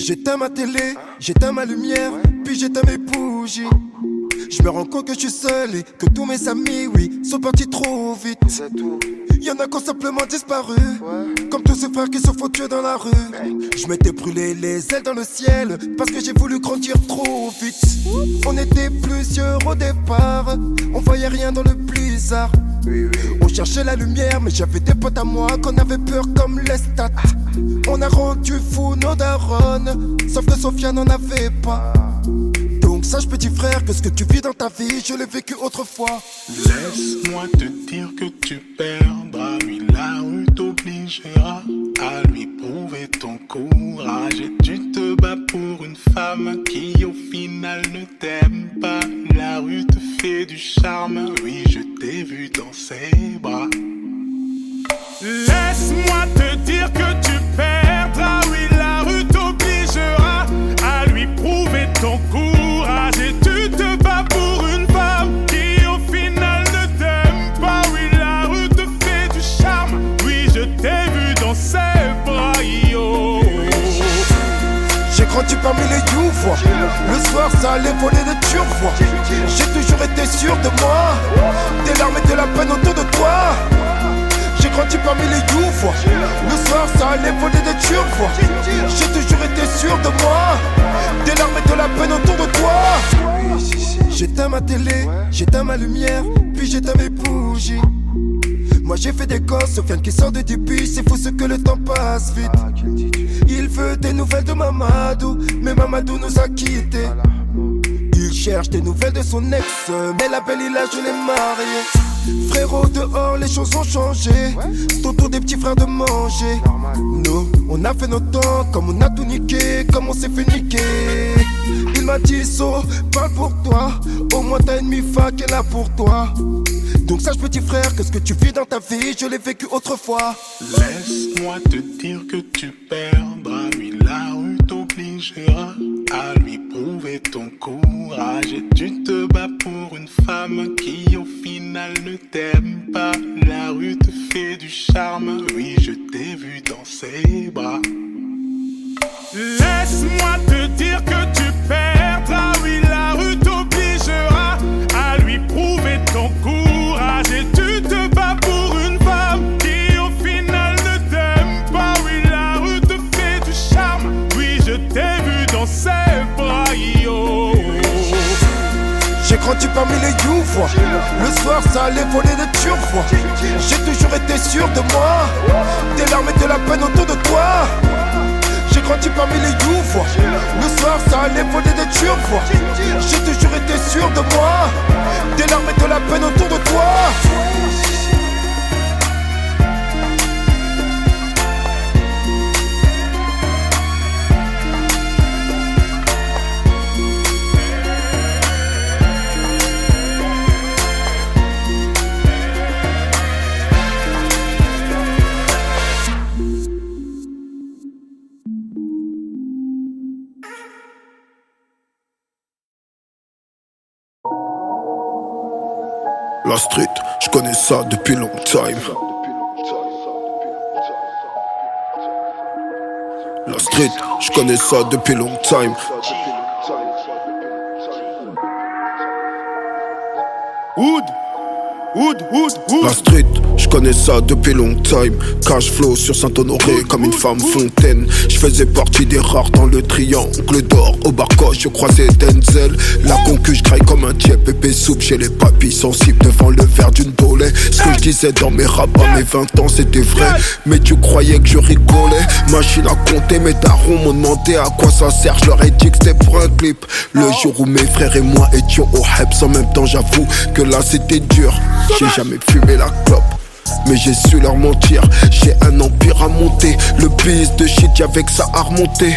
J'éteins ma télé, j'éteins ma lumière, puis j'éteins mes bougies. Je me rends compte que je suis seul et que tous mes amis, oui, sont partis trop vite. Y'en a qui ont simplement disparu, comme tous ces frères qui se font tuer dans la rue. Je m'étais brûlé les ailes dans le ciel parce que j'ai voulu grandir trop vite. On était plusieurs au départ, on voyait rien dans le blizzard. On cherchait la lumière, mais j'avais des potes à moi qu'on avait peur comme les stats. On a rendu fou nos darons, sauf que Sophia n'en avait pas. Donc sache petit frère que ce que tu vis dans ta vie, je l'ai vécu autrefois. Laisse-moi te dire que tu perdras, oui la rue t'obligera à lui prouver ton courage. Et tu te bats pour une femme qui au final ne t'aime pas. La rue te fait du charme, oui je t'ai vu dans ses bras. Laisse-moi te dire que tu perdras, oui la rue t'obligera à lui prouver ton courage. Et tu te bats pour une femme qui au final ne t'aime pas. Oui la rue te fait du charme, oui je t'ai vu dans ses bras, yo. J'ai grandi parmi les youvois. Le soir ça allait voler des turvois. J'ai toujours été sûr de moi. Des larmes et de la peine autour de toi. J'ai grandi parmi les youvois. Le soir ça allait voler des turvois. J'ai toujours été sûr de moi. Des larmes et de la peine autour de toi. J'éteins ma télé, j'éteins ma lumière, puis j'éteins mes bougies. Moi j'ai fait des gosses, Sofiane qui sort de début. C'est fou ce que le temps passe vite. Il veut des nouvelles de Mamadou, mais Mamadou nous a quittés. Il cherche des nouvelles de son ex, mais la belle il a je l'ai mariée. Frérot dehors les choses ont changé. C'est au tour des petits frères de manger. Nous on a fait nos temps, comme on a tout niqué, comme on s'est fait niquer. Il m'a dit So, parle pour toi. Au moins t'as une mifa qui est là pour toi. Donc sache petit frère que ce que tu vis dans ta vie, je l'ai vécu autrefois. Laisse-moi te dire que tu perdras, oui la rue t'obligera à lui prouver ton courage. Et tu te bats pour une femme qui au final ne t'aime pas. La rue te fait du charme, oui je t'ai vu dans ses bras. Laisse-moi te dire que tu perdras, oui la rue t'obligera à lui prouver ton courage. Et tu te bats pour une femme qui au final ne t'aime pas. Oui la rue te fait du charme, oui je t'ai vu dans ses bras, yo. J'ai grandi parmi les youvois. Le soir ça allait voler des turvois. J'ai toujours été sûr de moi. Des larmes et de la peine autour de toi. J'ai grandi parmi les youvois. Le soir ça allait voler des turvois. J'ai toujours été sûr de moi. Des larmes et de la peine autour de toi. La street, je connais ça depuis long time. La street, je connais ça depuis long time. La street, je connais ça depuis long time. Cash flow sur Saint-Honoré comme une femme fontaine. Je faisais partie des rares dans le triangle d'or. Au barcoche, je croisais Denzel. La concu, je graille comme un diep. Pépé soupe, j'ai les papilles sensibles devant le verre d'une bolée. Ce que je disais dans mes raps à mes 20 ans, c'était vrai. Mais tu croyais que je rigolais. Machine à compter, mes darons m'ont demandé à quoi ça sert. Je leur ai dit que c'était pour un clip. Le jour où mes frères et moi étions au Heps en même temps, j'avoue que là c'était dur. J'ai jamais fumé la clope, mais j'ai su leur mentir. J'ai un empire à monter. Le biz de shit, y'avait que ça à remonter.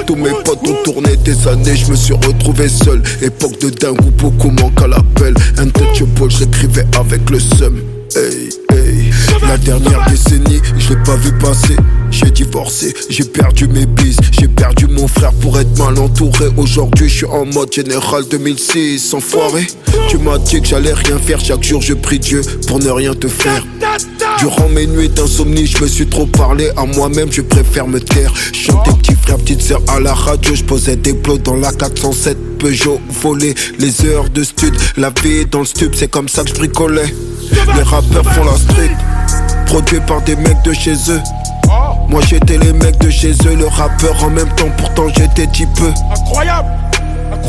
Tous mes potes ont tourné des années, je me suis retrouvé seul. Époque de dingue où beaucoup manquent à l'appel. Untouchable, j'écrivais avec le seum. Hey, hey. La dernière décennie, je l'ai pas vu passer. J'ai divorcé, j'ai perdu mes bises, j'ai perdu mon frère pour être mal entouré. Aujourd'hui je suis en mode général 2006, enfoiré. Tu m'as dit que j'allais rien faire, chaque jour je prie Dieu pour ne rien te faire. Durant mes nuits d'insomnie, je me suis trop parlé à moi-même, je préfère me taire. Chantais petit frère, petite sœur à la radio, je posais des plots dans la 407 Peugeot, volé les heures de stud, la vie dans le stub, c'est comme ça que je bricolais. Les rappeurs font la street, produits par des mecs de chez eux. Moi j'étais les mecs de chez eux, le rappeur en même temps, pourtant j'étais petit peu. Incroyable.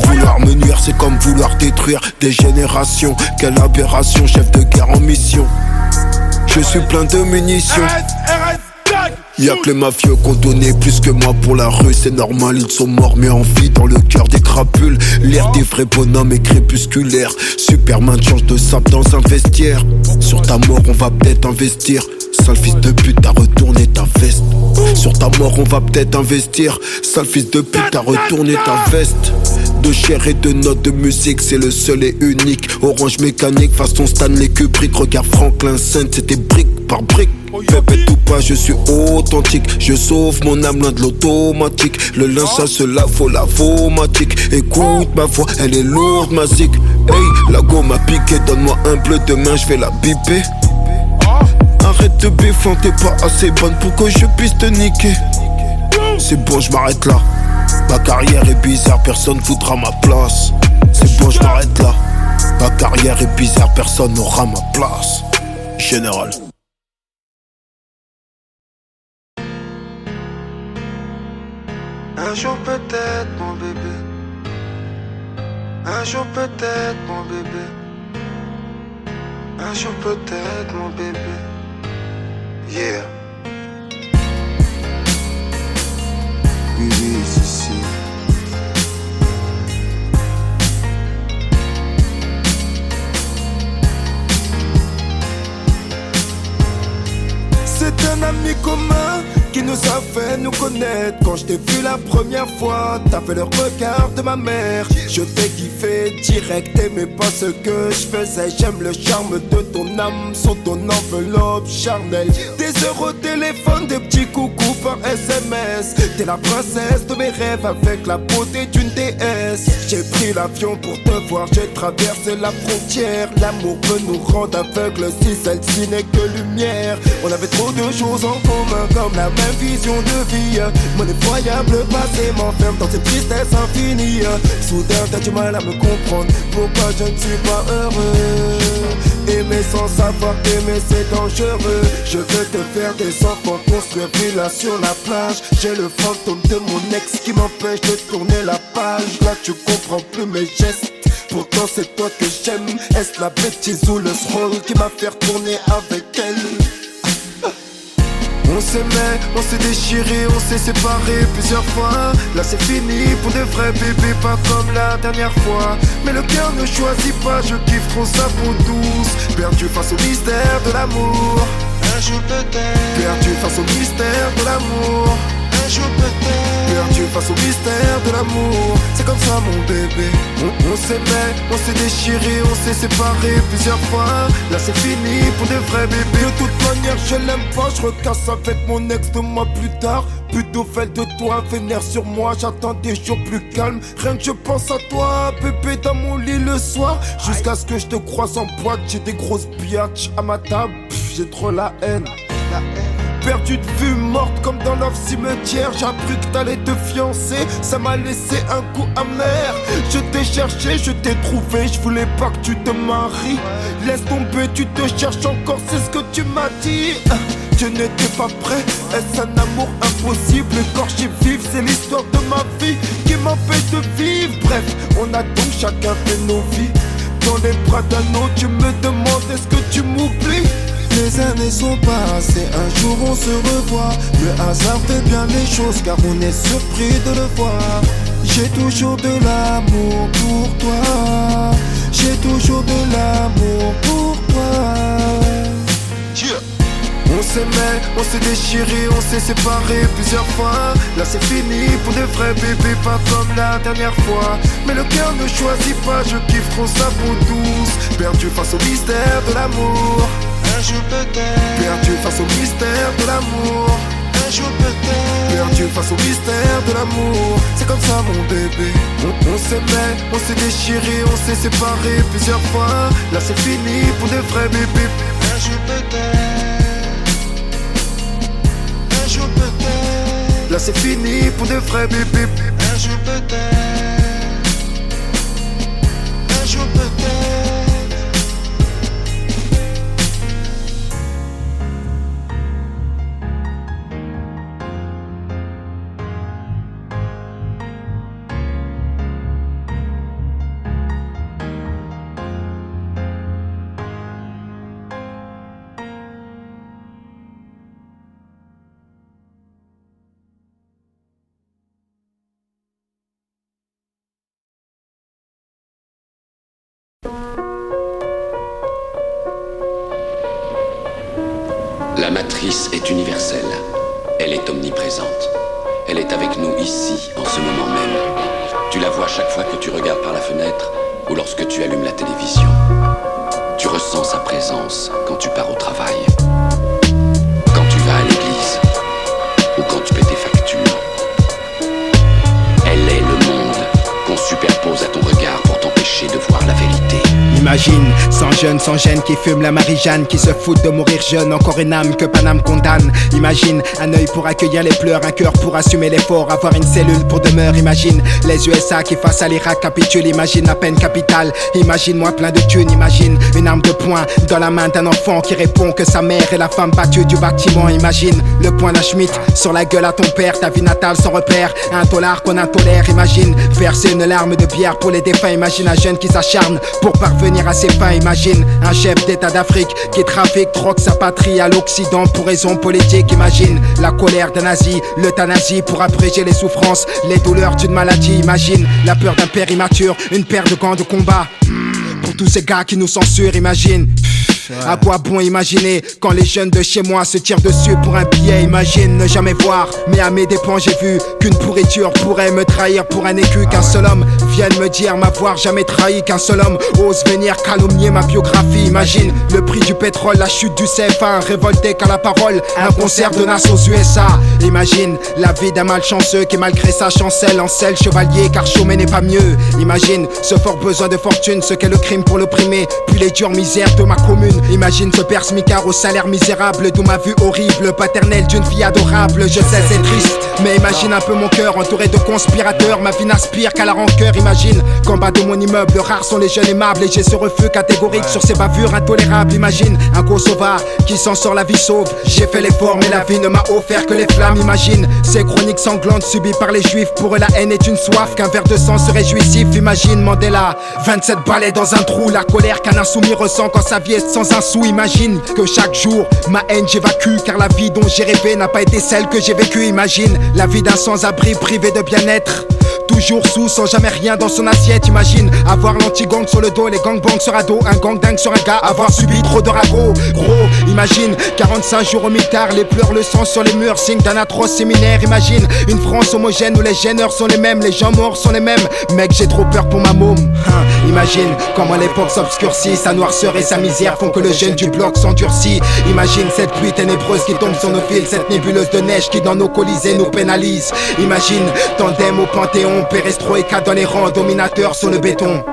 Vouloir me nuire, c'est comme vouloir détruire des générations. Quelle aberration, chef de guerre en mission. Je suis plein de munitions. Y'a que les mafieux qu'on donnait plus que moi pour la rue, c'est normal, ils sont morts mais en vie dans le cœur des crapules. L'air des vrais bonhommes est crépusculaire. Superman change de sable dans un vestiaire. Sur ta mort on va peut-être investir. Sale fils de pute, t'as retourné ta veste. Sur ta mort on va peut-être investir. Sale fils de pute, t'as retourné ta veste. De chair et de notes de musique, c'est le seul et unique. Orange mécanique, façon Stanley Kubrick. Regarde Franklin Saint, c'était brique par brique. Pépé tout pas, je suis authentique. Je sauve mon âme loin de l'automatique. Le linge ça se lave, faut la vomatique. Écoute ma voix, elle est lourde, ma zig. Hey, la go m'a piqué, donne-moi un bleu, demain je vais la biper. Arrête de biffer, t'es pas assez bonne pour que je puisse te niquer. C'est bon, je m'arrête là. Ma carrière est bizarre, personne voudra ma place. C'est bon, je m'arrête là. Ma carrière est bizarre, personne n'aura ma place. Général. Un jour peut-être mon bébé. Un jour peut-être mon bébé. Un jour peut-être mon bébé. Yeah. Oui, c'est ici. C'est un ami commun qui nous a fait nous connaître. Quand je t'ai vu la première fois, t'as fait le regard de ma mère. Je t'ai kiffé direct, t'aimais pas ce que je faisais. J'aime le charme de ton âme sur ton enveloppe charnelle. Des heures au téléphone, des petits coucous par SMS. T'es la princesse de mes rêves avec la beauté d'une déesse. J'ai pris l'avion pour te voir, j'ai traversé la frontière. L'amour peut nous rendre aveugles si celle-ci n'est que lumière. On avait trop de choses en commun comme la même vision de vie. Mon effroyable passé m'enferme dans cette tristesse infinie. Soudain t'as du mal à me comprendre pourquoi je ne suis pas heureux. Aimer sans savoir t'aimer c'est dangereux. Je veux te faire des enfants, construire villa sur la plage. J'ai le fantôme de mon ex qui m'empêche de tourner la page. Là tu comprends plus mes gestes, pourtant c'est toi que j'aime. Est-ce la bêtise ou le scroll qui m'a fait retourner avec elle? On s'aimait, on s'est déchiré, on s'est séparé plusieurs fois. Là c'est fini pour de vrais bébés, pas comme la dernière fois. Mais le cœur ne choisit pas, je kiffe trop sa peau douce. Perdu face au mystère de l'amour. Un jour peut-être. Perdu face au mystère de l'amour. Un jour peut-être. Perdu face au mystère de l'amour. C'est comme ça mon bébé. On s'aimait, on s'est déchiré, on s'est séparé plusieurs fois. Là c'est fini pour de vrais bébés. De toute manière je l'aime pas, je recasse avec mon ex 2 mois plus tard. Pédophile de toi, vénère sur moi, j'attends des jours plus calmes. Rien que je pense à toi, bébé dans mon lit le soir. Jusqu'à ce que je te croise en boîte, j'ai des grosses biatches à ma table. J'ai trop la haine. Perdu de vue, morte comme dans leur cimetière. J'ai appris que t'allais te fiancer, ça m'a laissé un goût amer. Je t'ai cherché, je t'ai trouvé, je voulais pas que tu te maries. Laisse tomber, tu te cherches encore, c'est ce que tu m'as dit. Je n'étais pas prêt, est-ce un amour impossible? Écorché vif, c'est l'histoire de ma vie qui m'empêche de vivre. Bref, on a donc chacun fait nos vies. Dans les bras d'un autre, tu me demandes est-ce que tu m'oublies? Les années sont passées, un jour on se revoit. Le hasard fait bien les choses car on est surpris de le voir. J'ai toujours de l'amour pour toi. J'ai toujours de l'amour pour toi. On s'aimait, on s'est déchiré, on s'est séparé plusieurs fois. Là c'est fini pour de vrais bébés, pas comme la dernière fois. Mais le cœur ne choisit pas, je kiffe trop sa peau douce. Perdu face au mystère de l'amour. Un jour peut-être. Perdu face au mystère de l'amour. Un jour peut-être. Perdu face au mystère de l'amour. C'est comme ça mon bébé. On s'aimait, on s'est déchiré, on s'est séparé plusieurs fois. Là c'est fini pour de vrais bébés. Un jour peut-être. Un jour peut-être. Là c'est fini pour de vrais bébés. Un jour peut-être. Un jour peut-être. La matrice est universelle. Elle est omniprésente. Elle est avec nous ici, en ce moment même. Tu la vois chaque fois que tu regardes par la fenêtre ou lorsque tu allumes la télévision. Tu ressens sa présence quand tu pars au travail, quand tu vas à l'église ou quand tu paies tes factures. Elle est le monde qu'on superpose à ton regard pour t'empêcher de voir la vérité. Imagine, sans jeune, sans gêne, qui fume la Marie-Jeanne, qui se fout de mourir jeune, encore une âme que Paname condamne. Imagine, un œil pour accueillir les pleurs, un cœur pour assumer l'effort, avoir une cellule pour demeure. Imagine, les USA qui face à l'Irak capitulent, imagine la peine capitale. Imagine-moi plein de thunes, imagine une arme de poing dans la main d'un enfant qui répond que sa mère est la femme battue du bâtiment. Imagine, le poing d'un Schmitt sur la gueule à ton père, ta vie natale sans repère, un dollar qu'on intolère. Imagine, verser une larme de bière pour les défunts. Imagine un jeune qui s'acharne pour parvenir à ses fins. Imagine un chef d'état d'Afrique qui trafique, troque sa patrie à l'Occident pour raisons politiques. Imagine la colère d'un nazi, l'euthanasie pour abréger les souffrances, les douleurs d'une maladie. Imagine la peur d'un père immature, une paire de gants de combat. Pour tous ces gars qui nous censurent, imagine. À quoi bon imaginer quand les jeunes de chez moi se tirent dessus pour un billet? Imagine ne jamais voir, mais à mes dépens j'ai vu qu'une pourriture pourrait me trahir pour un écu. Qu'un seul homme vienne me dire m'avoir jamais trahi, qu'un seul homme ose venir calomnier ma biographie. Imagine le prix du pétrole, la chute du CFA, un révolté qu'à la parole, un concert de Nas aux USA. Imagine la vie d'un malchanceux qui malgré sa chancelle encelle chevalier, car chômer n'est pas mieux. Imagine ce fort besoin de fortune, ce qu'est le crime pour l'opprimer, puis les dures misères de ma commune. Imagine ce père smicard au salaire misérable, d'où ma vue horrible, paternelle d'une fille adorable. Je sais c'est triste, mais imagine un peu mon cœur entouré de conspirateurs. Ma vie n'aspire qu'à la rancœur. Imagine qu'en bas de mon immeuble, rares sont les jeunes aimables, et j'ai ce refus catégorique sur ces bavures intolérables. Imagine un Kosovar qui s'en sort la vie sauve. J'ai fait l'effort mais la vie ne m'a offert que les flammes. Imagine ces chroniques sanglantes subies par les juifs. Pour eux la haine est une soif, qu'un verre de sang serait jouissif. Imagine Mandela, 27 balais dans un trou, la colère qu'un insoumis ressent quand sa vie est sans un sou. Imagine que chaque jour ma haine j'évacue, car la vie dont j'ai rêvé n'a pas été celle que j'ai vécue. Imagine la vie d'un sans-abri privé de bien-être, toujours sous, sans jamais rien dans son assiette. Imagine avoir l'anti-gang sur le dos, les gangbangs sur un dos, un gang dingue sur un gars, avoir subi trop de ragots. Gros, imagine 45 jours au mitard, les pleurs, le sang sur les murs, signe d'un atroce séminaire. Imagine une France homogène où les gêneurs sont les mêmes, les gens morts sont les mêmes. Mec, j'ai trop peur pour ma môme. Imagine comment l'époque s'obscurcit, sa noirceur et sa misère font que le jeune du bloc s'endurcit. Imagine cette pluie ténébreuse qui tombe sur nos fils, cette nébuleuse de neige qui dans nos colisées nous pénalise. Imagine tandem au Panthéon, perestroïka dans les rangs, dominateurs sur le béton,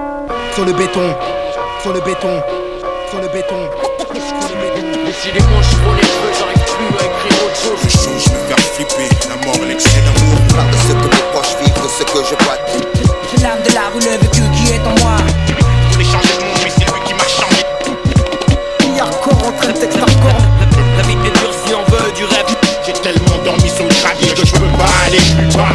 sur le béton, sur le béton, sur le béton. Décidément je prends les cheveux, j'arrive plus à écrire autre chose. Je joue, je me faire flipper, la mort, l'excès d'amour. Parle de ce que mes proches vivent, de ce que je vois. C'est l'âme de la rue, le vécu qui est en moi. Je voulais changer de monde, mais c'est lui qui m'a changé. Il y a encore en train de texte hardcore. La vie est dure si on veut du rêve. J'ai tellement dormi sur le gravier que je peux pas aller plus bas.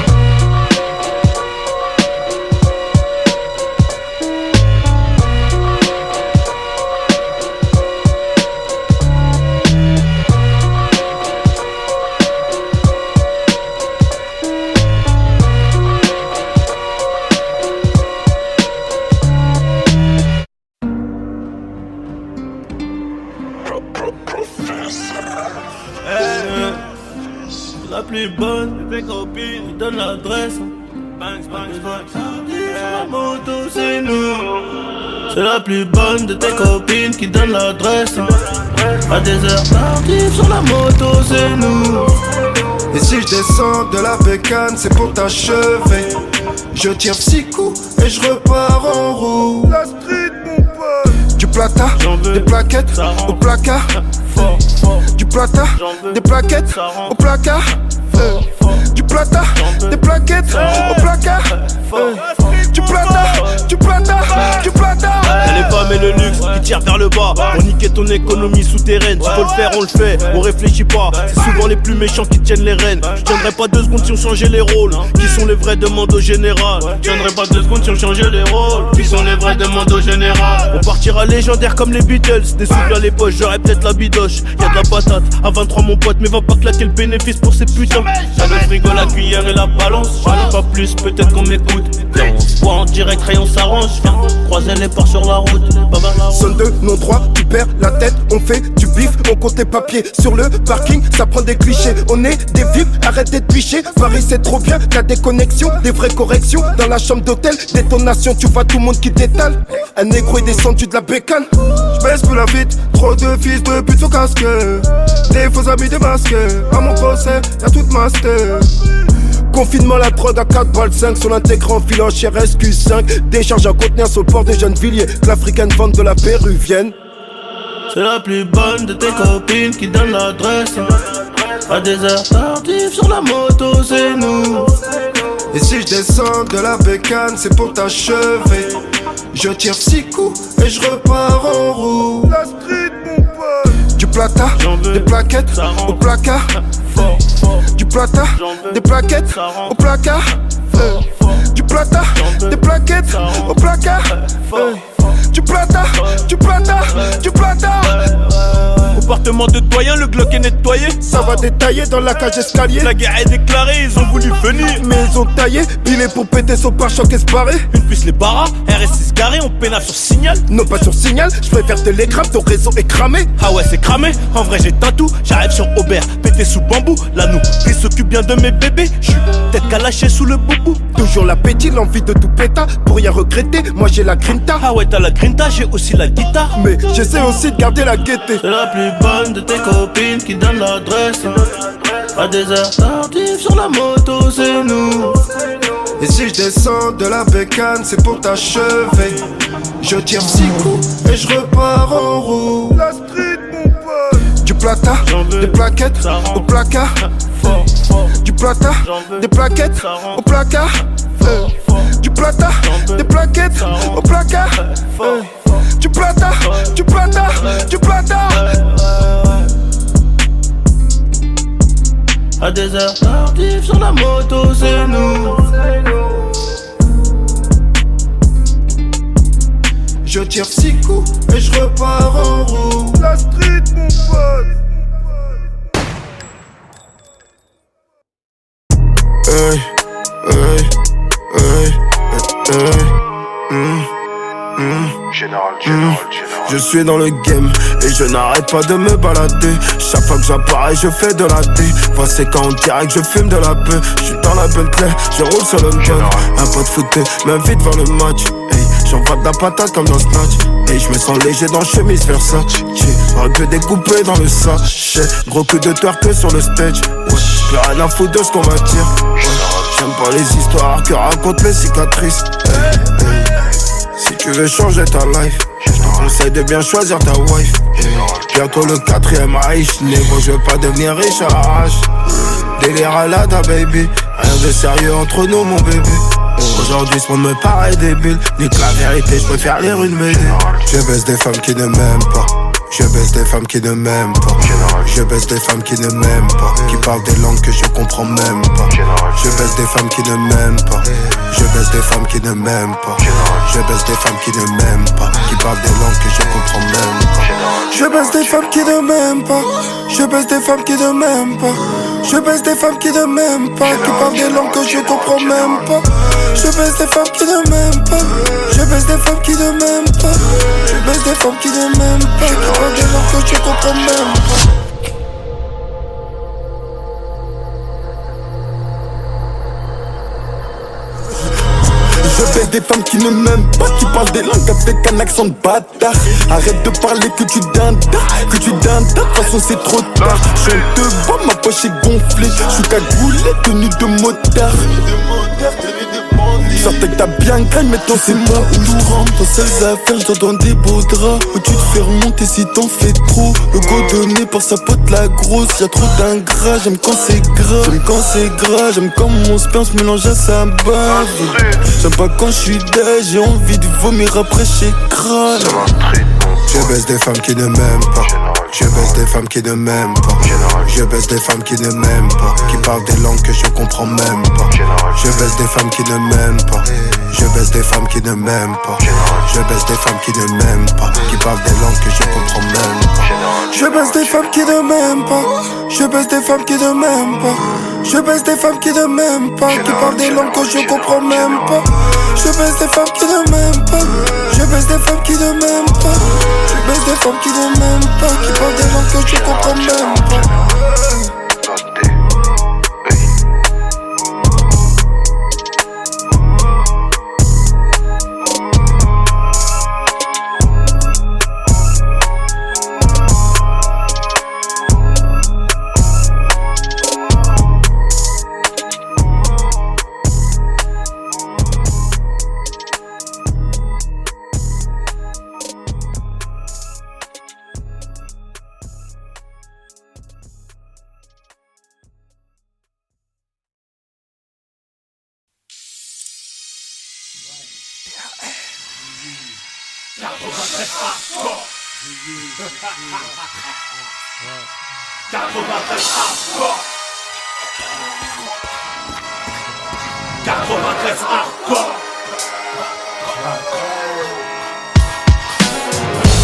La plus bonne, mes copines, ils donnent l'adresse. Bangs, bangs, bangs. La moto, c'est nous. C'est la plus bonne de tes copines qui donne l'adresse. À des heures tardives sur la moto, c'est nous. Et si je descends de la bécane, c'est pour t'achever. Je tire 6 coups et je repars en roue. La street, mon pote. Du plata, des plaquettes au placard. Du plata, des plaquettes au placard. Du plata, des plaquettes au placard. Du plata, du plata, du plata. Y'a les femmes et le luxe qui tirent vers le bas. On niquait ton économie souterraine. S'il faut le faire, on le fait, on réfléchit pas. C'est souvent les plus méchants qui tiennent les rênes. Je tiendrai pas 2 secondes si on changeait les rôles. Qui sont les vrais, demande au général. Je tiendrai pas 2 secondes si on changeait les rôles. Qui sont les vrais, demande au général. On partira légendaire comme les Beatles. Des souffles à les poches, j'aurais peut-être la bidoche. Y'a de la patate, à 23 mon pote. Mais va pas claquer le bénéfice pour ces putains. Y'a le frigo, la cuillère et la balance. J'en ai pas plus, peut-être qu'on m'écoute. Viens, on se voit en direct, rayon s'arrange. Viens, croiser les ports sur la route. Sonne de non droit, tu perds la tête. On fait du bif, on compte tes papiers. Sur le parking, ça prend des clichés. On est des vifs, arrête d'être biché. Paris c'est trop bien, t'as des connexions, des vraies corrections. Dans la chambre d'hôtel, détonation, tu vois tout le monde qui détale. Un négro est descendu de la bécane. J'baisse plus la vite, trop de fils de pute au casque. Des faux amis démasqués. À mon procès, y'a toute master. Confinement, la drogue à 4 balles 5 sur l'intégrant filant chez SQ5. Décharge à contenir sur le port de Gennevilliers. Que l'africaine vente de la péruvienne. C'est la plus bonne de tes copines qui donne l'adresse. À des heures tardives sur la moto, c'est nous. Et si je descends de la bécane, c'est pour t'achever. Je tire 6 coups et je repars en roue. La street, mon pote. Du plata, des plaquettes au placard. Du plata, des plaquettes au placard. Du plata, des plaquettes au placard. Du plata, du plata, du plata. Comportement de doyen, le Glock est nettoyé. Ça va détailler dans la cage escalier. La guerre est déclarée, ils ont voulu venir. Mais ils ont taillé, pilé pour péter son pare-choc esparé. Une puce les barras, RS6 garé, on pénave sur signal. Non pas sur signal, je préfère télégramme, ton réseau est cramé. Ah ouais c'est cramé, en vrai j'ai tatou. J'arrive sur Aubert, pété sous bambou. La nourrice s'occupe bien de mes bébés. J'suis tête qu'à lâcher sous le boubou. Toujours l'appétit, l'envie de tout péta. Pour rien regretter, moi j'ai la grinta. Ah ouais t'as la grinta, j'ai aussi la guitare. Mais j'essaie aussi de garder la gaieté. C'est la plus bonne de tes copines qui donne l'adresse. À des heures tardives sur la moto, c'est nous. Et si je descends de la bécane, c'est pour t'achever. Je tire 6 coups et je repars en roue. La street, mon pote. Du plata, des plaquettes au placard. Du plata, des plaquettes au placard. Du plata, des plaquettes au placard. Du plata, du plata, du plata. À des heures tardives sur la moto, c'est nous. Je tire 6 coups et je repars en roue. La street, mon pote. Hey, hey, hey, hey, Général. Je suis dans le game et je n'arrête pas de me balader. Chaque fois que j'apparais je fais de la thé. Voici quand on dirait que je fume de la peur. Je suis dans la Bentley, je roule sur le gun. Un pote footé m'invite vers le match. Hey, j'envoie de la patate comme dans Snatch. Et je me sens léger dans chemise Versace. J'aurais pu découper dans le sachet. Gros coup de twerk sur le stage. J'ai rien à foutre de ce qu'on m'attire. J'aime pas les histoires que racontent les cicatrices. Si tu veux changer ta life, je te conseille de bien choisir ta wife. Bientôt le 4ème Reich, négro, je veux pas devenir riche à l'arrache. Délire à la da baby, rien de sérieux entre nous mon bébé. Aujourd'hui ce monde me paraît débile, nique la vérité, je préfère lire une BD. Je baisse des femmes qui ne m'aiment pas. Je baisse des femmes qui ne m'aiment pas. Je baisse des femmes qui ne m'aiment pas. Qui parlent des langues que je comprends même pas. Je baisse des femmes qui ne m'aiment pas. Je baisse des femmes qui ne m'aiment pas. Je baisse des femmes qui ne m'aiment pas. Qui parlent des langues que je comprends même pas. Je baisse des femmes qui ne m'aiment pas. Je baisse des femmes qui ne m'aiment pas. Je baisse des femmes qui ne m'aiment pas. Qui parlent des langues que je comprends même pas. Je baisse des femmes qui ne m'aiment pas. Je baisse des femmes qui ne m'aiment pas. Je baisse des femmes qui ne m'aiment pas. Qui parlent des langues que je comprends même pas. Je baisse des femmes qui ne m'aiment pas, qui parlent des langues avec un accent de bâtard. Arrête de parler que tu dindas, que tu dindas, de toute façon c'est trop tard. Je te vois, ma poche est gonflée, je suis cagoulé, tenue de motard. Sortais que t'as bien gagne, maintenant c'est moi où je rentre. Dans ces affaires, je dois des beaux draps. Où tu te fais remonter si t'en fais trop. Le go donné par sa pote la grosse. Y'a trop d'ingrats, j'aime quand c'est gras. J'aime quand c'est gras, j'aime quand mon sperme se mélange à sa bave. J'aime pas quand je suis dead, j'ai envie de vomir après chez crâne. Je baisse des femmes qui ne m'aiment pas. Je baisse des femmes qui ne m'aiment pas. Je baisse des femmes qui ne m'aiment pas. Qui parlent des langues que je comprends même pas. Je baisse des femmes qui ne m'aiment pas. Je baisse des femmes qui ne m'aiment pas. Je baisse des femmes qui ne m'aiment pas. Qui parlent des langues que je comprends même pas. Je baisse des femmes qui ne m'aiment pas. Je baisse des femmes qui ne m'aiment pas. Je baisse des femmes qui ne m'aiment pas. Qui parlent des langues que je comprends même pas. Je baisse des femmes qui ne m'aiment pas. Je baisse des femmes qui ne m'aiment pas. Je baisse des femmes qui ne m'aiment pas. Qui parlent des langues que je comprends même pas.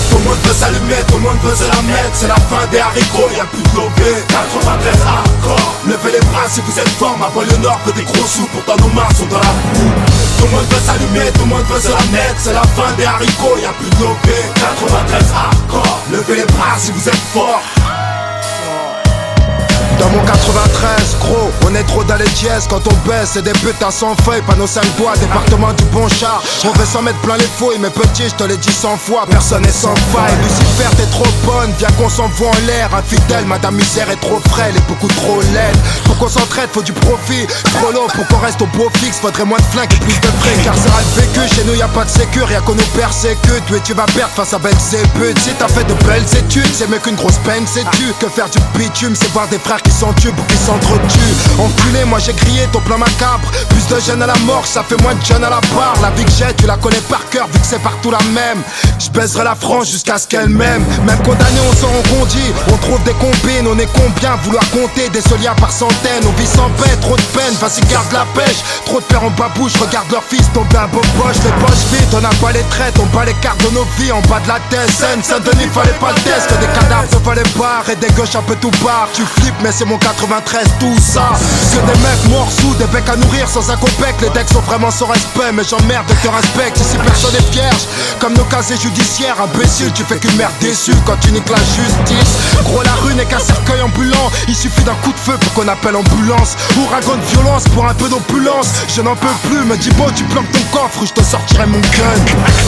Tout le monde veut s'allumer, tout le monde veut se la mettre. C'est la fin des haricots, y'a plus de lobé. 93 hardcore. Levez les bras si vous êtes fort. Ma banlieue nord veut des gros sous, pourtant nos mains sont dans la boue. Tout le monde veut s'allumer, tout le monde veut se la mettre. C'est la fin des haricots, y'a plus de lobé. 93 hardcore. Levez les bras si vous êtes fort. Dans mon 93, gros, on est trop dans les dièses. Quand on baisse, c'est des putains sans feuilles. Panneau 5 bois, département du bon char. On veut s'en mettre plein les fouilles, mais petit, je te l'ai dit 100 fois. Personne n'est sans faille. Lucifer, t'es trop bonne, viens qu'on s'envoie en l'air. Infidèle, madame misère est trop frêle et beaucoup trop laide. Pour qu'on s'entraide, faut du profit. Trop long pour qu'on reste au beau fixe. Faudrait moins de flingues et plus de frais. Car c'est le vécu, chez nous y'a pas de sécure. Y'a qu'on nous persécute. Oui, tu vas perdre face à belles ébutes. Si t'as fait de belles études, c'est mieux qu'une grosse peine, sais-tu. Que faire du bitume, c'est voir des frères qui s'entuent ou qui s'entretuent. Enculé, moi j'ai crié ton plan macabre. Plus de jeunes à la mort, ça fait moins de jeunes à la barre. La vie que j'ai, tu la connais par cœur, vu que c'est partout la même. Je baiserai la France jusqu'à ce qu'elle m'aime. Même condamné, on s'en rebondit. On trouve des combines, on est combien vouloir compter des soliens par centaines. On vit sans paix, trop de peine, vas-y garde la pêche. Trop de pères en babouche, regarde leur fils tomber à beau poche. Les poches vides, on n'a pas les traites, on bat les cartes de nos vies en bas de la tête. Saint-Denis, fallait pas le test, que des cadavres, ne fallait barre. Et des gauches un peu tout barre. Tu flippes, mais c'est mon 93, tout ça. Que des mecs morts sous, des becs à nourrir sans un copec. Les decks sont vraiment sans respect, mais j'emmerde et te respecte. Ici personne est vierge, comme nos casiers judiciaires. Imbécile, tu fais qu'une mère déçue quand tu niques la justice. Gros, la rue n'est qu'un cercueil ambulant. Il suffit d'un coup de feu pour qu'on appelle ambulance. Ouragan de violence pour un peu d'opulence. Je n'en peux plus, me dis bon, tu planques ton coffre ou je te sortirai mon gun.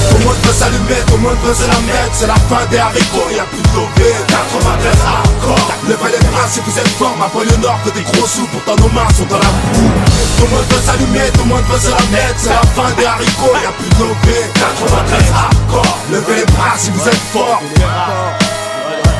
Tout le monde veut s'allumer, tout le monde veut se la mettre. C'est la fin des haricots, y'a plus de lobé. 93 hardcore. Levez les bras si vous êtes fort. Ma banlieue nord veut des gros sous, pourtant nos mains sont dans la boue. Tout le monde veut s'allumer, tout le monde veut se la mettre. C'est la fin des haricots, y'a plus de lobé. 93 hardcore. Levez les bras si vous êtes fort.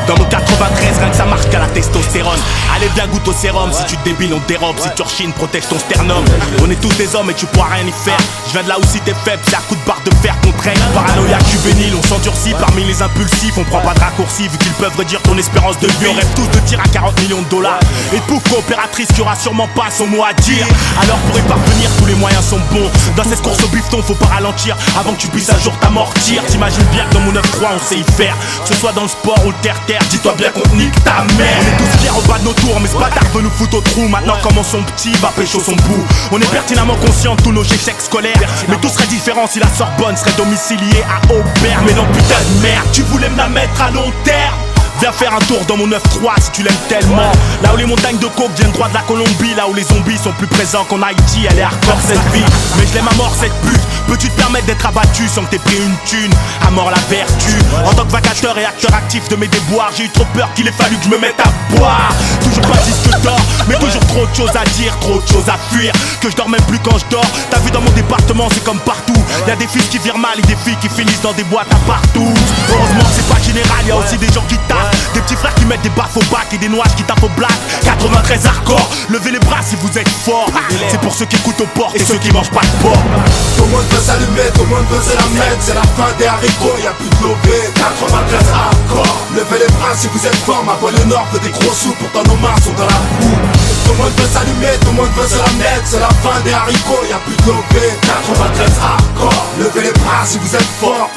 Dans mon 93, rien que ça marque à la testostérone. Allez viens goûte au sérum, si tu te débiles on te dérobe. Si tu rechines, protège ton sternum. On est tous des hommes et tu pourras rien y faire. Je viens de là où si t'es faible, c'est à coup de barre de fer qu'on traîne. Paranoïaque juvénile, on s'endurcit parmi les impulsifs. On prend pas de raccourcis vu qu'ils peuvent réduire ton espérance de vie. On rêve tous de tir à 40 millions de dollars. Et de pouf coopératrice qui aura sûrement pas son mot à dire. Alors pour y parvenir, tous les moyens sont bons. Dans cette course au bifton, faut pas ralentir avant que tu puisses un jour t'amortir. T'imagines bien que dans mon 9-3 on sait y faire. Que ce soit dans le sport ou le terre-terre, dis-toi bien qu'on nique ta mère. On est tous fiers au bas de nos tours, mais ce bâtard veut nous foutre au trou. Maintenant comment son petit va pécho son bout. On est pertinemment conscient de tous nos échecs scolaires. Mais tout serait différent si la Sorbonne serait domiciliée à Aubert. Mais non putain de merde, tu voulais me la mettre à long terme. Viens faire un tour dans mon 9-3 si tu l'aimes tellement. Là où les montagnes de coke viennent droit de la Colombie, là où les zombies sont plus présents qu'en Haïti. Elle est hardcore cette vie, mais je l'aime à mort cette pute. Peux-tu te permettre d'être abattu sans que t'aies pris une thune? À mort la vertu. En tant que vacateur et acteur actif de mes déboires, j'ai eu trop peur qu'il ait fallu que je me mette à boire. Toujours pas disque d'or, mais toujours trop de choses à dire, trop de choses à fuir. Que je dors même plus quand je dors. T'as vu dans mon département, c'est comme partout. Y'a des fils qui virent mal et des filles qui finissent dans des boîtes à partout. Heureusement que c'est pas général, y'a aussi des gens qui taffent. Des petits frères qui mettent des baffes au bac et des noises qui tapent au black. 93 hardcore, levez les bras si vous êtes forts. C'est pour ceux qui écoutent aux portes et ceux qui mangent pas de porc. Tout le monde veut s'allumer, tout le monde veut se la mettre. C'est la fin des haricots, y'a plus de lobé. 93 hardcore, levez les bras si vous êtes forts. Ma voix le nord veut des gros sous, pourtant nos mains sont dans la boue. Tout le monde veut s'allumer, tout le monde veut se la mettre. C'est la fin des haricots, y'a plus de lobé. 93 hardcore, levez les bras si vous êtes forts.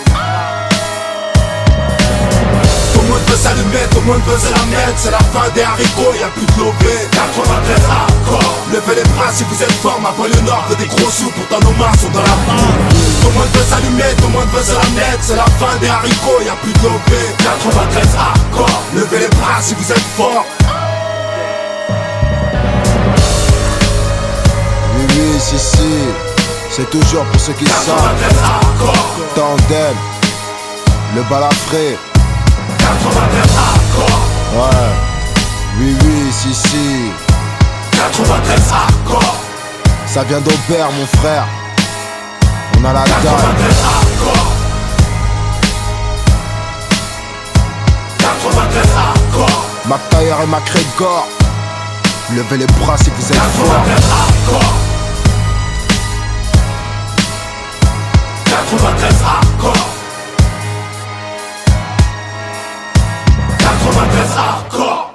Tout le monde veut s'allumer, tout le monde veut se la mettre. C'est la fin des haricots, y'a plus de lobé. 93 hardcore, levez les bras si vous êtes forts. Ma voix le nord veut des gros sous, pourtant nos mains sont dans la boue. Tout le monde veut s'allumer, tout le monde veut se la mettre. C'est la fin des haricots, y'a plus de lobé. 93 hardcore, levez les bras si vous êtes forts. Oui, si, c'est toujours pour ceux qui savent. Tandem, le balafré. 93 hardcore. Ouais, oui, si. 93 hardcore. Ça vient d'Aubert, mon frère. On a la dalle. 93 hardcore. 93 hardcore. McTayer et McGregor. Levez les bras si vous êtes forts. 93 hardcore. 93 hardcore. 93 hardcore.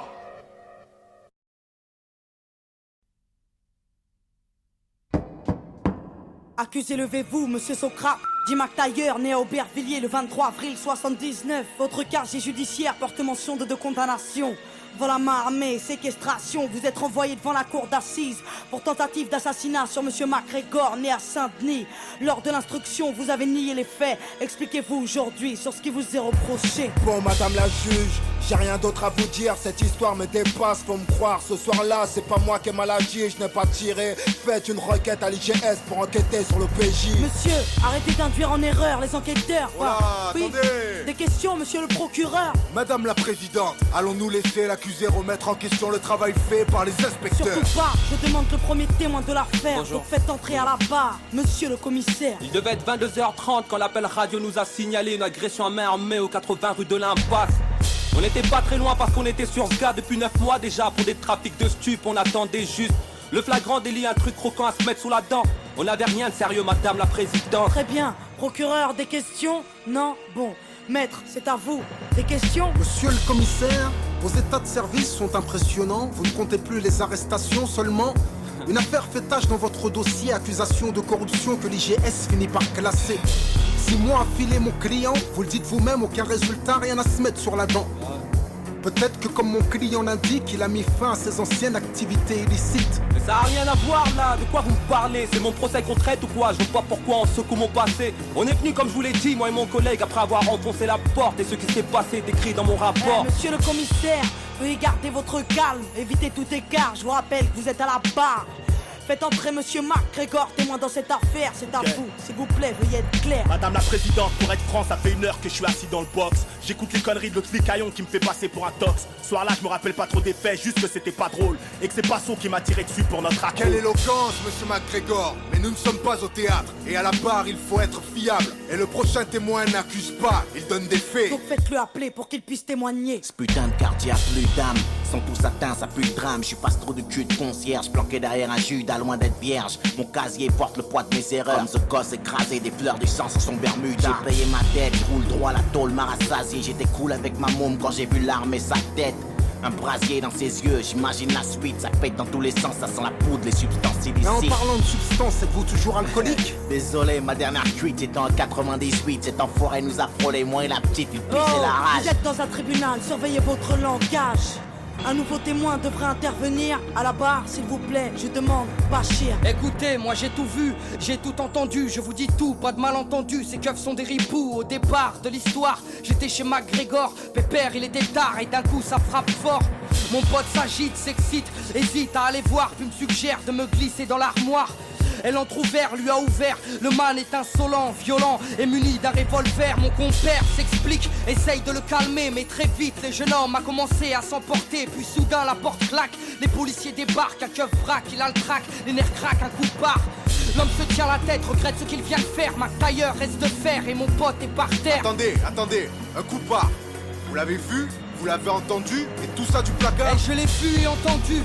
Accusé, levez-vous, monsieur Socrate. Dit McTayer, né à Aubervilliers le 23 avril 79. Votre casier judiciaire porte mention de 2 condamnations. Vol à main armée, séquestration, vous êtes renvoyé devant la cour d'assises pour tentative d'assassinat sur monsieur McGregor, né à Saint-Denis. Lors de l'instruction, vous avez nié les faits. Expliquez-vous aujourd'hui sur ce qui vous est reproché. Bon, madame la juge, j'ai rien d'autre à vous dire, cette histoire me dépasse, faut me croire. Ce soir-là, c'est pas moi qui ai mal agi, je n'ai pas tiré. Faites une requête à l'IGS pour enquêter sur le PJ. Monsieur, arrêtez d'induire en erreur les enquêteurs. Voilà, oui, attendez. Des questions, monsieur le procureur. Madame la présidente, allons-nous laisser l'accusé remettre en question le travail fait par les inspecteurs? Surtout pas, je demande le premier témoin de l'affaire. Donc faites entrer à la barre, monsieur le commissaire. Il devait être 22h30 quand l'appel radio nous a signalé une agression à main armée au 80 rue de l'Impasse. On n'était pas très loin parce qu'on était sur ce gars depuis 9 mois déjà. Pour des trafics de stupes, on attendait juste le flagrant délit, un truc croquant à se mettre sous la dent. On n'avait rien de sérieux, madame la présidente. Très bien, procureur, des questions? Non? Bon, maître, c'est à vous. Des questions? Monsieur le commissaire, vos états de service sont impressionnants. Vous ne comptez plus les arrestations seulement. Une affaire fait tache dans votre dossier, accusation de corruption que l'IGS finit par classer. 6 mois à filer mon client, vous le dites vous-même, aucun résultat, rien à se mettre sur la dent. Peut-être que comme mon client l'indique, il a mis fin à ses anciennes activités illicites. Mais ça a rien à voir là, de quoi vous me parlez? C'est mon procès qu'on traite ou quoi? Je vois pas pourquoi on secoue mon passé. On est venu comme je vous l'ai dit, moi et mon collègue, après avoir enfoncé la porte. Et ce qui s'est passé est écrit dans mon rapport. Monsieur le commissaire, veuillez garder votre calme, évitez tout écart. Je vous rappelle que vous êtes à la barre. Faites entrer monsieur McGregor, témoin dans cette affaire, c'est à vous. S'il vous plaît, veuillez être clair. Madame la présidente, pour être franc, ça fait 1 heure que je suis assis dans le box. J'écoute les conneries de le flicaillon qui me fait passer pour un tox. Ce soir-là, je me rappelle pas trop des faits, juste que c'était pas drôle. Et que c'est Passo qui m'a tiré dessus pour notre accord. Quelle éloquence, monsieur McGregor. Mais nous ne sommes pas au théâtre. Et à la barre, il faut être fiable. Et le prochain témoin n'accuse pas, il donne des faits. Donc faites-le appeler pour qu'il puisse témoigner. Ce putain de quartier a plus d'âme. Sont tous atteints, ça pue le drame. Je suis pas trop de cul de concierge, planqué derrière un Judas, loin d'être vierge. Mon casier porte le poids de mes erreurs. Comme ce gosse écrasé, des fleurs du sang sur son Bermuda. J'ai payé ma dette, je roule droit, la tôle m'a rassasié. J'étais cool avec ma môme quand j'ai vu l'arme et sa tête. Un brasier dans ses yeux, j'imagine la suite. Ça pète dans tous les sens, ça sent la poudre, les substances illicites. Mais en parlant de substances, êtes-vous toujours alcoolique? Désolé, ma dernière cuite c'était en 98. Cet enfoiré nous a frôlé, moi et la petite, il pissait la rage. Vous êtes dans un tribunal, surveillez votre langage. Un nouveau témoin devrait intervenir. À la barre, s'il vous plaît, je demande Bachir. Écoutez, moi j'ai tout vu, j'ai tout entendu. Je vous dis tout, pas de malentendu. Ces keufs sont des ripoux. Au départ de l'histoire, j'étais chez MacGregor. Pépère, il était tard et d'un coup ça frappe fort. Mon pote s'agite, s'excite, hésite à aller voir, puis me suggère de me glisser dans l'armoire. Elle entrouvert, lui a ouvert. Le man est insolent, violent et muni d'un revolver. Mon compère s'explique, essaye de le calmer, mais très vite le jeune homme a commencé à s'emporter. Puis soudain la porte claque, les policiers débarquent, un keuf braque, il a le trac, les nerfs craquent, un coup de barre. L'homme se tient la tête, regrette ce qu'il vient de faire. McTayer reste de fer et mon pote est par terre. Attendez, un coup de barre. Vous l'avez vu, vous l'avez entendu, et tout ça du placard. Et je l'ai vu et entendu.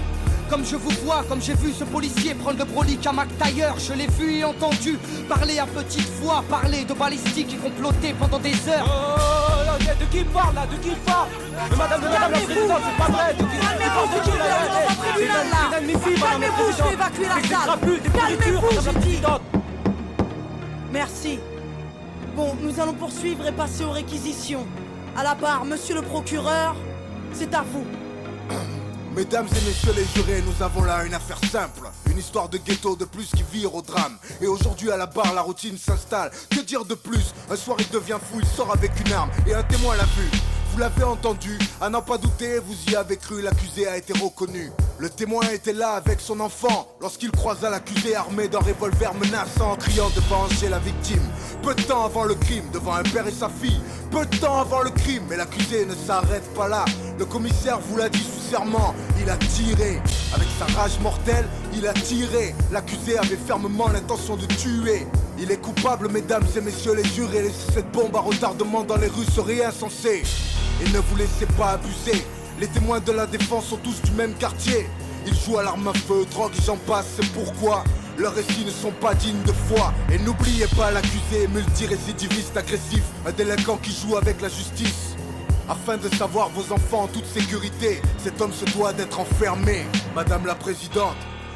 Comme je vous vois, comme j'ai vu ce policier prendre le brolique à McTayer. Je l'ai vu et entendu parler à petite voix, parler de balistique et comploter pendant des heures. Oh, de qui il parle là? De qui il parle? Madame la présidente, c'est pas vrai. De qui il parle? De qui il parle? C'est inadmissible, madame la présidente. Je vais évacuer la salle. Plus des pourritures, madame la présidente. Merci. Bon, nous allons poursuivre et passer aux réquisitions. À la barre, monsieur le procureur, c'est à vous. Mesdames et messieurs les jurés, nous avons là une affaire simple. Une histoire de ghetto de plus qui vire au drame. Et aujourd'hui à la barre, la routine s'installe. Que dire de plus? Un soir il devient fou, il sort avec une arme et un témoin l'a vu. Vous l'avez entendu, à n'en pas douter, vous y avez cru, l'accusé a été reconnu. Le témoin était là avec son enfant lorsqu'il croisa l'accusé armé d'un revolver menaçant, criant de venger la victime. Peu de temps avant le crime, devant un père et sa fille. Peu de temps avant le crime, mais l'accusé ne s'arrête pas là. Le commissaire vous l'a dit sous serment, il a tiré. Avec sa rage mortelle, il a tiré. L'accusé avait fermement l'intention de tuer. Il est coupable, mesdames et messieurs les jurés. Laisser cette bombe à retardement dans les rues serait insensé. Et ne vous laissez pas abuser. Les témoins de la défense sont tous du même quartier. Ils jouent à l'arme à feu, drogue et j'en passe, c'est pourquoi leurs récits ne sont pas dignes de foi. Et n'oubliez pas l'accusé, multirécidiviste agressif, un délinquant qui joue avec la justice. Afin de savoir vos enfants en toute sécurité, cet homme se doit d'être enfermé. Madame la présidente,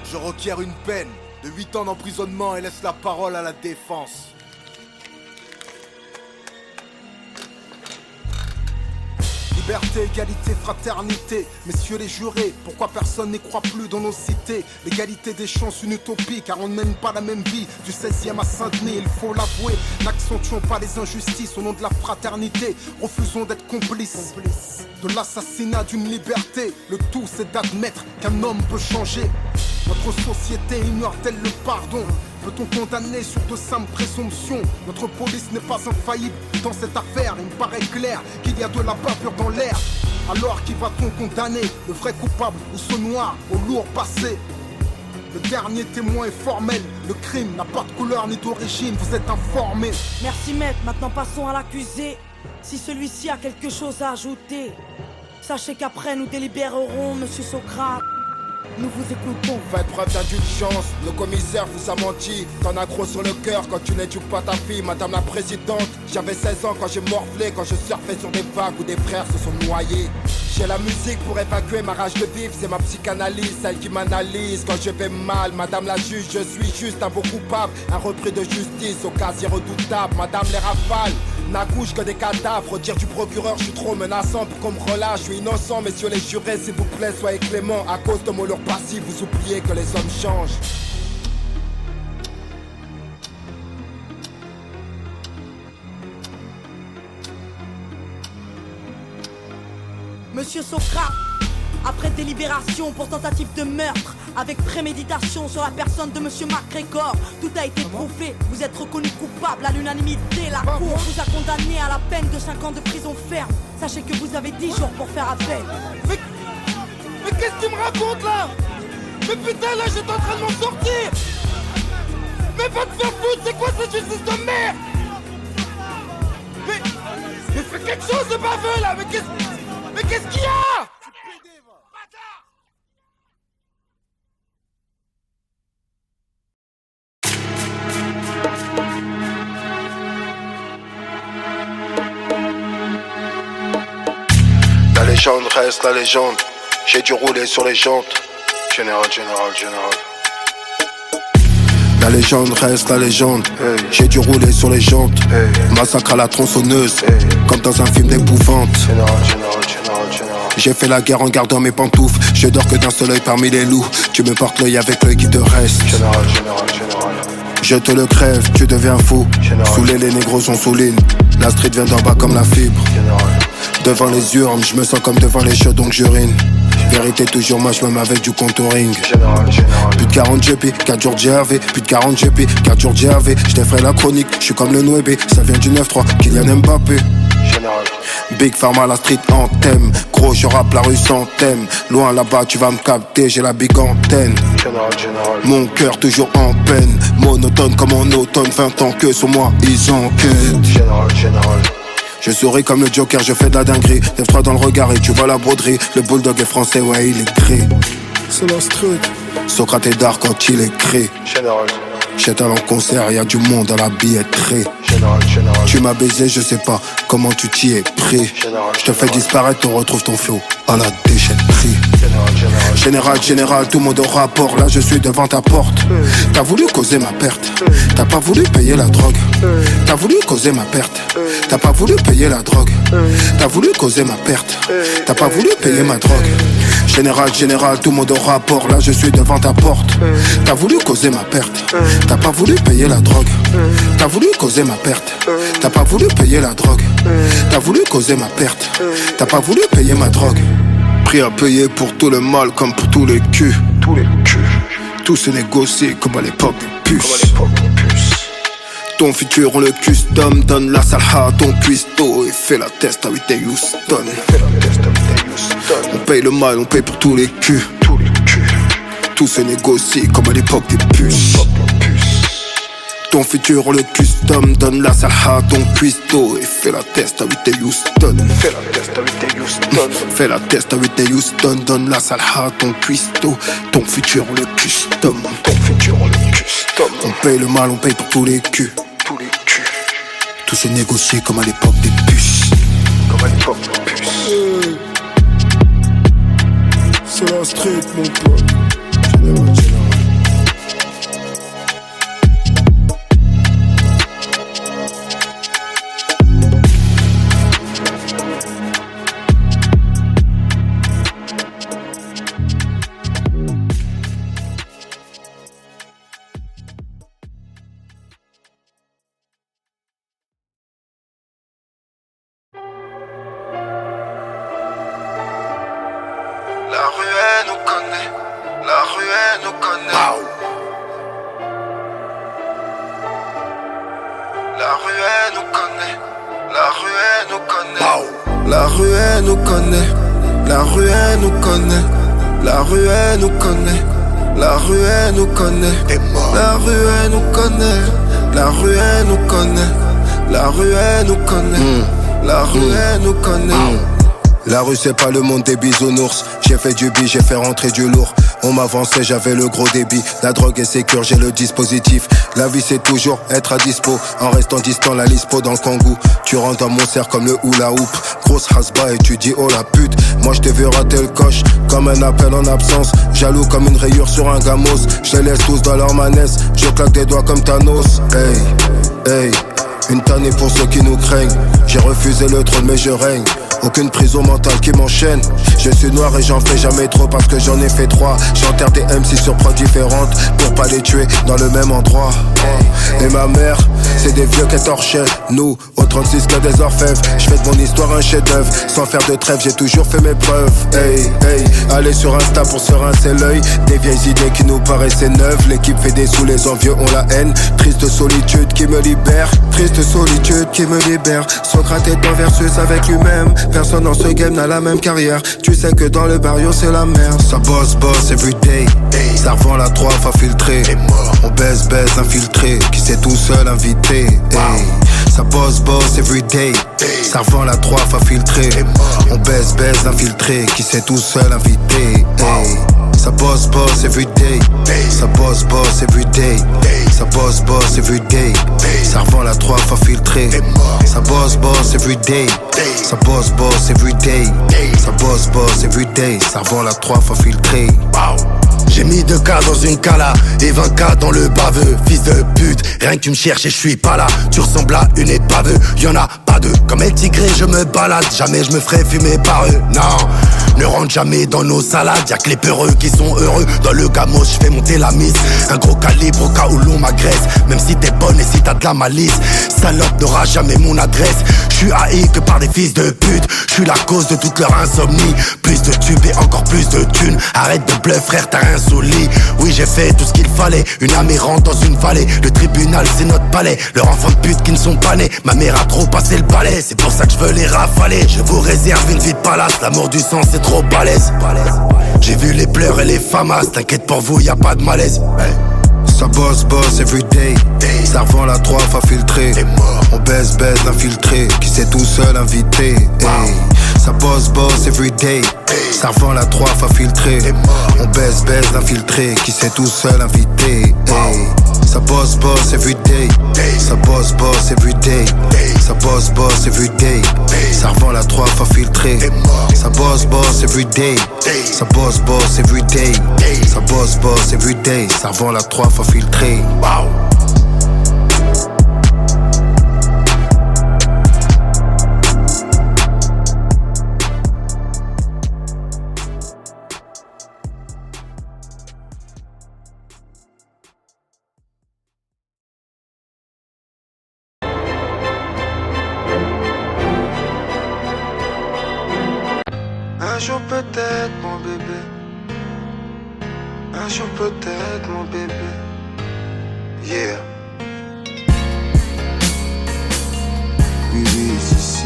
je requiers une peine de 8 ans d'emprisonnement et laisse la parole à la défense. Liberté, égalité, fraternité, messieurs les jurés, pourquoi personne n'y croit plus dans nos cités? L'égalité des chances, une utopie, car on ne mène pas la même vie. Du 16e à Saint-Denis, il faut l'avouer, n'accentuons pas les injustices au nom de la fraternité. Refusons d'être complices de l'assassinat d'une liberté. Le tout c'est d'admettre qu'un homme peut changer. Notre société ignore-t-elle le pardon? Peut-on condamner sur de simples présomptions? Notre police n'est pas infaillible dans cette affaire. Il me paraît clair qu'il y a de la bavure dans l'air. Alors qui va-t-on condamner? Le vrai coupable ou ce noir au lourd passé? Le dernier témoin est formel. Le crime n'a pas de couleur ni d'origine. Vous êtes informés. Merci maître, maintenant passons à l'accusé. Si celui-ci a quelque chose à ajouter, sachez qu'après nous délibérerons, monsieur Socrate. Nous vous écoutons. Faites preuve d'indulgence, le commissaire vous a menti. T'en as gros sur le cœur quand tu n'éduques pas ta fille, madame la présidente. J'avais 16 ans quand j'ai morflé, quand je surfais sur des vagues où des frères se sont noyés. J'ai la musique pour évacuer ma rage de vivre, c'est ma psychanalyse, celle qui m'analyse quand je vais mal. Madame la juge, je suis juste un beau coupable, un repris de justice au casier redoutable. Madame les rafales n'accouchent que des cadavres. Dire du procureur, je suis trop menaçant pour qu'on me relâche. Je suis innocent, messieurs les jurés, s'il vous plaît, soyez cléments. À cause de mon lourd passif, vous oubliez que les hommes changent. Monsieur Socrate, après délibération pour tentative de meurtre avec préméditation sur la personne de monsieur McGregor, tout a été prouvé, vous êtes reconnu coupable à l'unanimité. La cour vous a condamné à la peine de 5 ans de prison ferme. Sachez que vous avez 10 jours pour faire appel. Mais qu'est-ce que tu me racontes là? Mais putain, là j'étais en train de m'en sortir. Mais va te faire foutre, c'est quoi cette justice de merde? Mais fais quelque chose de baveux là. Mais qu'est-ce qu'il y a? La légende reste la légende. J'ai dû rouler sur les jantes. Général. La légende reste la légende. J'ai dû rouler sur les jantes. Massacre à la tronçonneuse. Comme dans un film d'épouvante. Général. J'ai fait la guerre en gardant mes pantoufles. Je dors que d'un seul œil parmi les loups. Tu me portes l'œil avec l'œil qui te reste. Général. Je te le crève, tu deviens fou. Saoulé, les négros sont sous l'île. La street vient d'en bas comme la fibre. Devant les urnes, je me sens comme devant les chiots donc j'urine. Vérité toujours moche même avec du contouring. Plus de 40 GP, 4 jours de GRV. Plus de 40 GP, 4 jours de GRV. Je ferai la chronique, je suis comme le 9B. Ça vient du 9-3, Kylian Mbappé. Big Pharma, la street en thème. Gros, je rappe la rue sans thème. Loin là-bas, tu vas me capter, j'ai la big antenne. Mon cœur toujours en peine. Monotone comme en automne, 20 ans que sur moi, ils enquêtent. Général. Je souris comme le Joker, je fais de la dinguerie. Lève-toi dans le regard et tu vois la broderie. Le bulldog est français, ouais, il est gris. C'est la street. Socrate est dark quand il écrit. Général. J'étais en concert, y'a du monde à la billetterie. Général. Tu m'as baisé, je sais pas comment tu t'y es pris. Je te fais disparaître, on retrouve ton flow à la déchetterie. Général, tout le monde au rapport. Là je suis devant ta porte. T'as voulu causer ma perte. T'as pas voulu payer la drogue. T'as voulu causer ma perte. T'as pas voulu payer la drogue. T'as voulu causer ma perte. T'as pas voulu payer ma drogue. Général, tout le monde au rapport. Là je suis devant ta porte. T'as voulu causer ma perte. T'as pas voulu payer la drogue. T'as voulu causer ma perte. T'as pas voulu payer la drogue. T'as voulu causer ma perte. T'as pas voulu payer ma drogue. Prix à payer pour tout le mal comme pour tous les culs. Tout se négocie comme à l'époque des puces. Ton futur on le custom. Donne la salha à ton cuistot et fais la test à Whitney Houston. On paye le mal, on paye pour tous les culs. Tout se négocie comme à l'époque des puces. Ton futur on le custom. Donne la salha à ton cuistot et fais la test à Whitney Houston. Fais la test à Whitney Houston. Donne la salha à ton cuistot. Ton futur on le custom. On paye le mal, on paye pour tous les culs. Tout se négocie comme à l'époque des puces. C'est la street mon pote. La rue elle nous connaît, la rue elle nous connaît. La rue elle nous connaît, la rue elle nous connaît. La rue elle nous connaît, la rue elle nous connaît. La rue elle nous connaît, la rue elle nous connaît. La rue elle nous connaît, la rue elle nous connaît. La rue elle nous connaît, la rue elle nous connaît. La rue c'est pas le monde des bisounours. J'ai fait du bi, j'ai fait rentrer du lourd. On m'avançait, j'avais le gros débit. La drogue est sécure, j'ai le dispositif. La vie c'est toujours être à dispo. En restant distant, la lispo dans le kangou. Tu rentres dans mon cercle comme le hula hoop. Grosse hasba et tu dis oh la pute. Moi je t'ai vu rater le coche comme un appel en absence. Jaloux comme une rayure sur un gamos. Je les laisse tous dans leur manesse. Je claque des doigts comme Thanos. Hey, une tannée pour ceux qui nous craignent. J'ai refusé le trône mais je règne. Aucune prison mentale qui m'enchaîne. Je suis noir et j'en fais jamais trop parce que j'en ai fait 3. J'enterre des MC sur prods différentes pour pas les tuer dans le même endroit. Et ma mère, c'est des vieux qui torchaient. Nous, au 36 que des orfèvres. Je fais de mon histoire un chef-d'œuvre. Sans faire de trêve, j'ai toujours fait mes preuves. Hey, allez sur Insta pour se rincer l'œil. Des vieilles idées qui nous paraissaient neuves. L'équipe fait des sous, les envieux ont la haine. Triste solitude qui me libère. Triste solitude qui me libère. Socrate est en versus avec lui-même. Personne dans ce game n'a la même carrière. Tu sais que dans le barrio c'est la merde. Ça bosse everyday. Ça revend la 3 fois filtré. On baisse infiltré. Qui sait tout seul invité. Ça bosse everyday. Ça revend la 3 fois filtré. On baisse infiltré. Qui sait tout seul invité. Ça bosse everyday. Ça bosse everyday. Ça bosse everyday. Ça revend la 3 fois filtré. Ça bosse everyday. Ça bosse everyday. Ça bosse everyday. Ça revend la 3 fois filtré. J'ai mis 2K dans une cala et 20K dans le baveux. Fils de pute, rien que tu me cherches et je suis pas là. Tu ressembles à une épave, y'en a pas pas d'eux. Comme El Tigré je me balade, jamais je me ferai fumer par eux. Non, ne rentre jamais dans nos salades, y'a que les peureux qui sont heureux. Dans le gamos je fais monter la mise, un gros calibre au cas où l'on m'agresse. Même si t'es bonne et si t'as de la malice, salope n'aura jamais mon adresse. J'suis haï que par des fils de pute, j'suis la cause de toute leur insomnie. Plus de tubes et encore plus de thunes. Arrête de bluff frère, t'as insoli. Oui j'ai fait tout ce qu'il fallait, une âme errante dans une vallée. Le tribunal c'est notre palais, leurs enfants de pute qui ne sont pas nés. Ma mère a trop passé le balai, c'est pour ça que je veux les rafaler. Je vous réserve une vie de palace, l'amour du sang c'est trop balèze. J'ai vu les pleurs et les famas, t'inquiète pour vous y'a pas de malaise. Ça bosse everyday, ça revend la 3 fois filtré. On baisse l'infiltré, qui s'est tout seul invité. Ça bosse everyday, ça revend la 3 fois filtré. On baisse l'infiltré, qui s'est tout seul invité. Ça bosse everyday, ça bosse everyday, ça bosse everyday, ça revend la 3 fois filtré. Ça bosse everyday, ça bosse everyday, ça bosse everyday, ça revend la 3 fois filtré. Wow. Un jour peut-être mon bébé, un jour peut-être mon bébé, yeah. Oui, ici.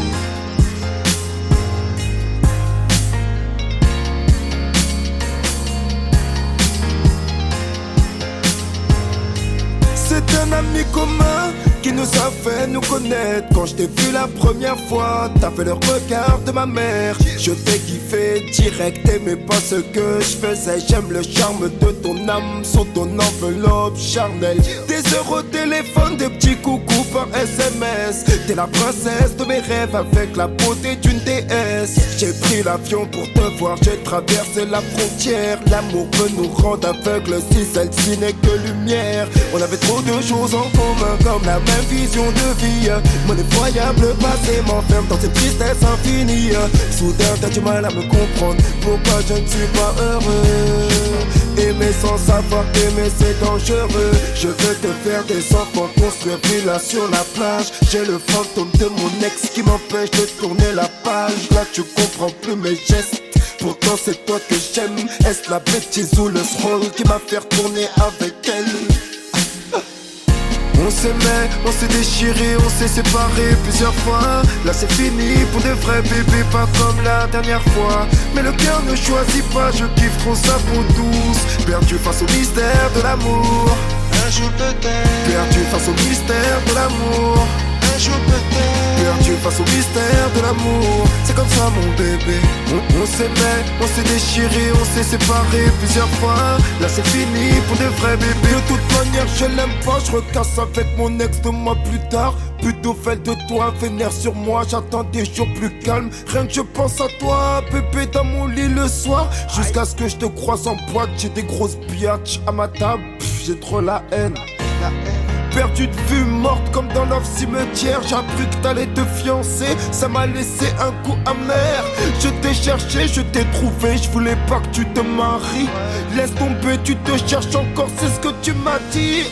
C'est un ami commun qui nous a fait nous connaître. Quand je t'ai vu la première fois, t'avais le regard de ma mère. Je t'ai kiffé direct, t'aimais pas ce que je faisais. J'aime le charme de ton âme sous ton enveloppe charnelle. Des heures au téléphone, des petits coucous par SMS. T'es la princesse de mes rêves avec la beauté d'une déesse. J'ai pris l'avion pour te voir, j'ai traversé la frontière. L'amour peut nous rendre aveugles si celle-ci n'est que lumière. On avait trop de choses en commun, comme la même vision de vie. Mon effroyable passé m'enferme dans cette tristesse infinie. Soudain t'as du mal à me comprendre pourquoi je ne suis pas heureux. Aimer sans savoir aimer c'est dangereux. Je veux te faire des enfants, construire villa sur la plage. J'ai le fantôme de mon ex qui m'empêche de tourner la page. Là tu comprends plus mes gestes, pourtant c'est toi que j'aime. Est-ce la bêtise ou le scroll qui m'a fait tourner avec elle? On s'aimait, on s'est déchiré, on s'est séparé plusieurs fois. Là c'est fini pour de vrais bébés, pas comme la dernière fois. Mais le cœur ne choisit pas, je kiffe trop sa peau douce. Perdu face au mystère de l'amour. Un jour peut-être. Perdu face au mystère de l'amour. Un jour peut-être. Perdu face au mystère de l'amour. C'est comme ça mon bébé. On s'aimait, on s'est déchiré, on s'est séparé plusieurs fois. Là c'est fini pour de vrais bébés. De toute manière je l'aime pas, je recasse avec mon ex 2 mois plus tard. Pédophile de toi, vénère sur moi, j'attends des jours plus calmes. Rien que je pense à toi, bébé dans mon lit le soir. Jusqu'à ce que je te croise en boîte, j'ai des grosses biatches à ma table. J'ai trop la haine. Perdu de vue, morte comme dans l'off cimetière. J'ai appris que t'allais te fiancer, ça m'a laissé un coup amer. Je t'ai cherché, je t'ai trouvé, je voulais pas que tu te maries. Laisse tomber, tu te cherches encore, c'est ce que tu m'as dit.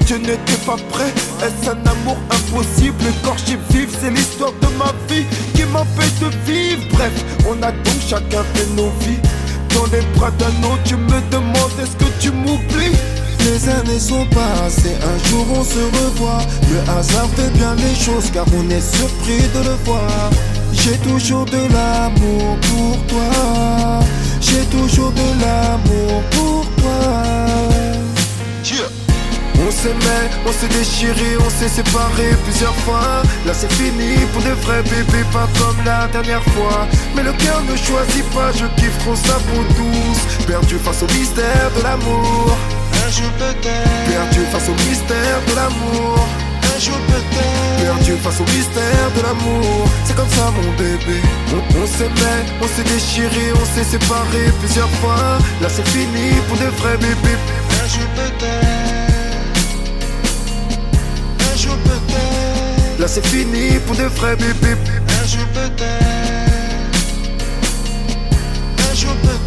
Je n'étais pas prêt, est-ce un amour impossible? Écorché vif, c'est l'histoire de ma vie qui m'empêche de vivre. Bref, on a donc chacun fait nos vies. Dans les bras d'un autre, tu me demandes est-ce que tu m'oublies? Les années sont passées, un jour on se revoit. Le hasard fait bien les choses car on est surpris de le voir. J'ai toujours de l'amour pour toi. J'ai toujours de l'amour pour toi. On s'aimait, on s'est déchiré, on s'est séparé plusieurs fois. Là c'est fini pour de vrais bébés, pas comme la dernière fois. Mais le cœur ne choisit pas, je kiffe trop sa peau douce. Perdu face au mystère de l'amour. Un jour peut-être. Perdu face au mystère de l'amour. Un jour peut-être. Perdu face au mystère de l'amour. C'est comme ça mon bébé. On s'aimait, on s'est déchiré, on s'est séparé plusieurs fois. Là c'est fini pour de vrais bébés. Un jour peut-être. Un jour peut-être. Là c'est fini pour de vrais bip bip. Un jour peut-être, un jour peut-être.